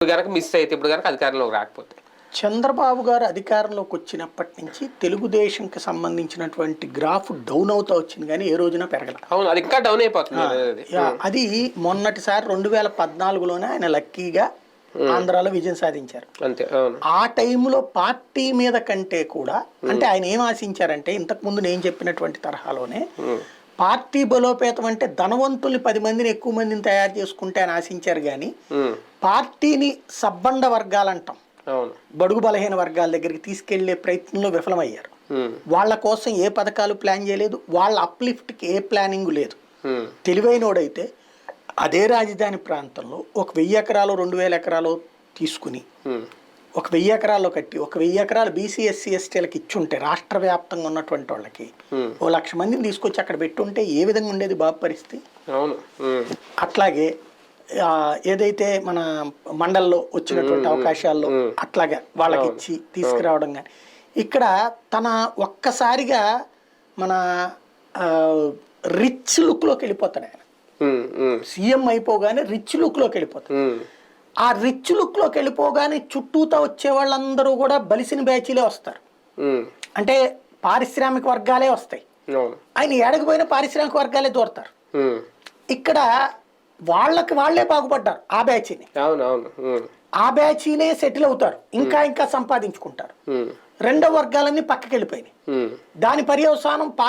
గనక మిస్ అయితే ఇప్పుడు గనక అధికారంలోకి రాకపోతే చంద్రబాబు గారు అధికారంలోకి వచ్చినప్పటి నుంచి తెలుగుదేశంకి సంబంధించినటువంటి గ్రాఫ్ డౌన్ అవుతా వచ్చింది కానీ ఏ రోజున పెరగల. అవును, అది ఇంకా డౌన్ అయిపోతుంది అది. అది మొన్నటిసారి 2014లోనే ఆయన లక్కీగా ఆంధ్రాలో విజయం సాధించారు. అంతే, అవును. ఆ టైంలో పార్టీ మీద కంటే కూడా అంటే ఆయన ఏం ఆశించారంటే ఇంతకుముందు నేను చెప్పినటువంటి తరహాలోనే పార్టీ బలోపేతం అంటే ధనవంతుల్ని 10 మందిని ఎక్కువ మందిని తయారు చేసుకుంటే అని ఆశించారు కానీ పార్టీని సబ్బండ వర్గాలంటాం, బడుగు బలహీన వర్గాల దగ్గరికి తీసుకెళ్లే ప్రయత్నంలో విఫలమయ్యారు. వాళ్ళ కోసం ఏ పథకాలు ప్లాన్ చేయలేదు, వాళ్ళ అప్లిఫ్ట్కి ఏ ప్లానింగ్ లేదు. తెలివైనోడైతే అదే రాజధాని ప్రాంతంలో ఒక 1000 ఎకరాలు 2000 ఎకరాలు తీసుకుని ఒక 1000 ఎకరాల్లో కట్టి ఒక 1000 ఎకరాలు బీసీ ఎస్సీ ఎస్టీలకు ఇచ్చుంటే రాష్ట్ర వ్యాప్తంగా ఉన్నటువంటి వాళ్ళకి 1,00,000 మందిని తీసుకొచ్చి అక్కడ పెట్టుంటే ఏ విధంగా ఉండేది బాబు పరిస్థితి. అట్లాగే ఏదైతే మన మండల్లో వచ్చినటువంటి అవకాశాల్లో అట్లాగా వాళ్ళకి ఇచ్చి తీసుకురావడం కానీ ఇక్కడ తన ఒక్కసారిగా మన రిచ్ లుక్లోకి వెళ్ళిపోతాడు ఆయన. సీఎం అయిపోగానే రిచ్ లుక్లోకి వెళ్ళిపోతాడు. ఆ రిచ్ లుక్లోకి వెళ్ళిపోగానే చుట్టూతా వచ్చే వాళ్ళందరూ కూడా బలిసిన బ్యాచీలే వస్తారు, అంటే పారిశ్రామిక వర్గాలే వస్తాయి. ఆయన ఏడకపోయినా పారిశ్రామిక వర్గాలే దూరతారు. ఇక్కడ వాళ్ళకి వాళ్లే బాగుపడ్డారు, ఆ బ్యాచీని ఆ బ్యాచీనే సెటిల్ అవుతారు, ఇంకా ఇంకా సంపాదించుకుంటారు. రెండో వర్గాలన్నీ పక్కకి వెళ్ళిపోయినాయి. దాని పర్యవసానం